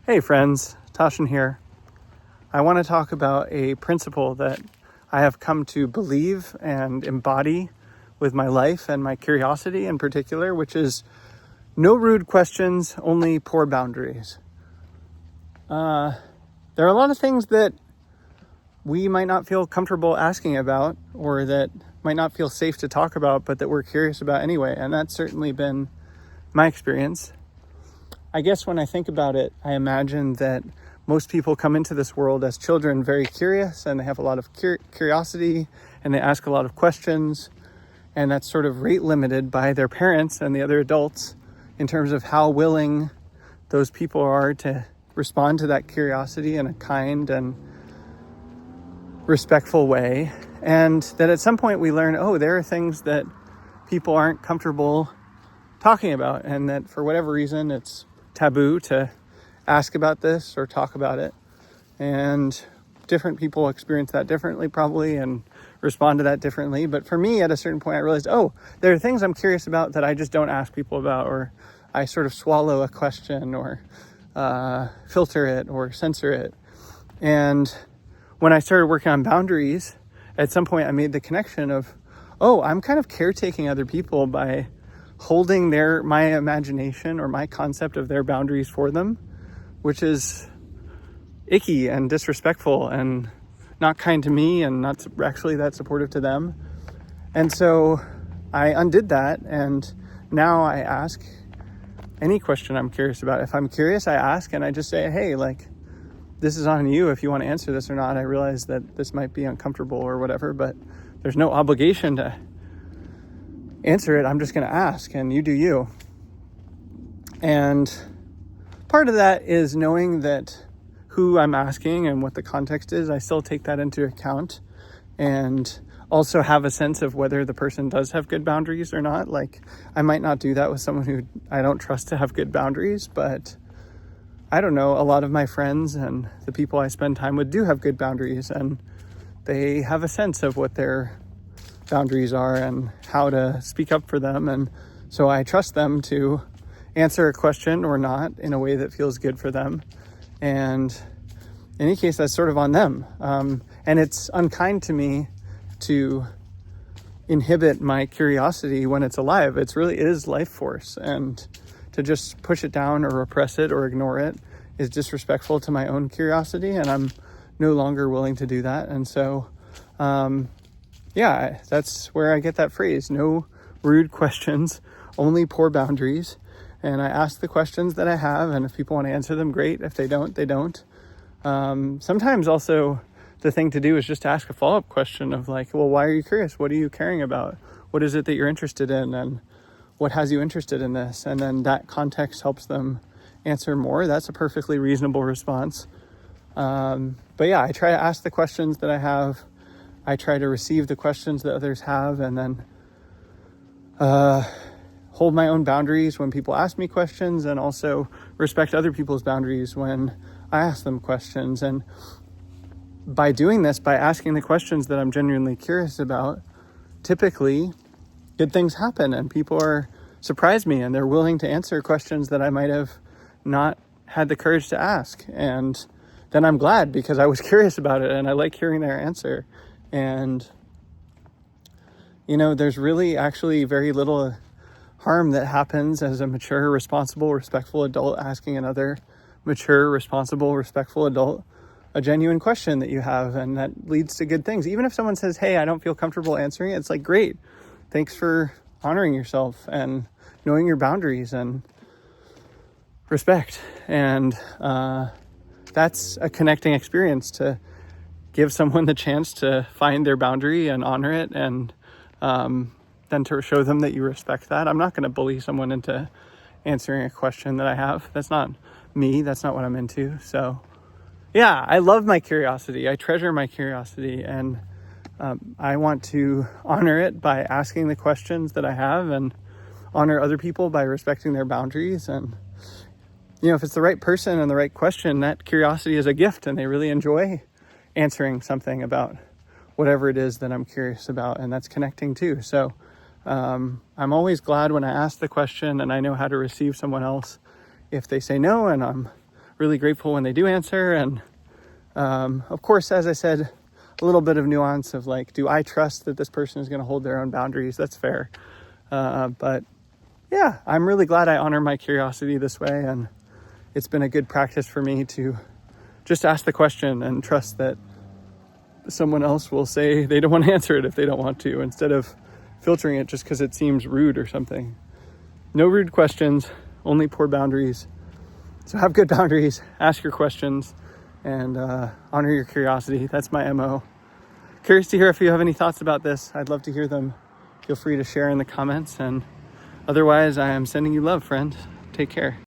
Hey friends, Toshin here. I want to talk about a principle that I have come to believe and embody with my life and my curiosity in particular, which is no rude questions, only poor boundaries. There are a lot of things that we might not feel comfortable asking about or that might not feel safe to talk about, but that we're curious about anyway. And that's certainly been my experience. I guess when I think about it, I imagine that most people come into this world as children very curious, and they have a lot of curiosity, and they ask a lot of questions, and that's sort of rate limited by their parents and the other adults in terms of how willing those people are to respond to that curiosity in a kind and respectful way. And that at some point we learn, there are things that people aren't comfortable talking about, and that for whatever reason it's taboo to ask about this or talk about it. And different people experience that differently probably and respond to that differently. But for me, at a certain point, I realized, there are things I'm curious about that I just don't ask people about, or I sort of swallow a question or filter it or censor it. And when I started working on boundaries, at some point I made the connection of, I'm kind of caretaking other people by holding my imagination or my concept of their boundaries for them, which is icky and disrespectful and not kind to me and not actually that supportive to them. And so I undid that, and now I ask any question I'm curious about. If I'm curious, I ask, and I just say, hey, this is on you if you want to answer this or not. I realize that this might be uncomfortable or whatever, but there's no obligation to answer it. I'm just going to ask, and you do you. And part of that is knowing that who I'm asking and what the context is. I still take that into account, and also have a sense of whether the person does have good boundaries or not. I might not do that with someone who I don't trust to have good boundaries, but I don't know, a lot of my friends and the people I spend time with do have good boundaries, and they have a sense of what their boundaries are and how to speak up for them. And so I trust them to answer a question or not in a way that feels good for them. And in any case, that's sort of on them. And it's unkind to me to inhibit my curiosity when it's alive. It is life force. And to just push it down or repress it or ignore it is disrespectful to my own curiosity. And I'm no longer willing to do that. And so, that's where I get that phrase, no rude questions, only poor boundaries. And I ask the questions that I have, and if people want to answer them, great. If they don't, they don't. Sometimes also the thing to do is just ask a follow-up question of why are you curious? What are you caring about? What is it that you're interested in? And what has you interested in this? And then that context helps them answer more. That's a perfectly reasonable response. I try to ask the questions that I have. I try to receive the questions that others have, and then hold my own boundaries when people ask me questions, and also respect other people's boundaries when I ask them questions. And by doing this, by asking the questions that I'm genuinely curious about, typically good things happen, and people surprise me, and they're willing to answer questions that I might have not had the courage to ask. And then I'm glad, because I was curious about it and I like hearing their answer. And there's really actually very little harm that happens as a mature, responsible, respectful adult asking another mature, responsible, respectful adult a genuine question that you have, and that leads to good things. Even if someone says, hey, I don't feel comfortable answering it, it's great. Thanks for honoring yourself and knowing your boundaries and respect. And that's a connecting experience, to give someone the chance to find their boundary and honor it, and then to show them that you respect that. I'm not going to bully someone into answering a question that I have. That's not me. That's not what I'm into. So yeah, I love my curiosity. I treasure my curiosity, and I want to honor it by asking the questions that I have, and honor other people by respecting their boundaries. And if it's the right person and the right question, that curiosity is a gift, and they really enjoy answering something about whatever it is that I'm curious about, and that's connecting too. So I'm always glad when I ask the question and I know how to receive someone else if they say no, and I'm really grateful when they do answer. And of course, as I said, a little bit of nuance of like, do I trust that this person is going to hold their own boundaries? That's fair. But yeah, I'm really glad I honor my curiosity this way. And it's been a good practice for me to just ask the question and trust that someone else will say they don't want to answer it if they don't want to, instead of filtering it just because it seems rude or something. No rude questions, only poor boundaries. So have good boundaries, ask your questions, and honor your curiosity. That's my MO. Curious to hear if you have any thoughts about this. I'd love to hear them. Feel free to share in the comments. And otherwise, I am sending you love, friend. Take care.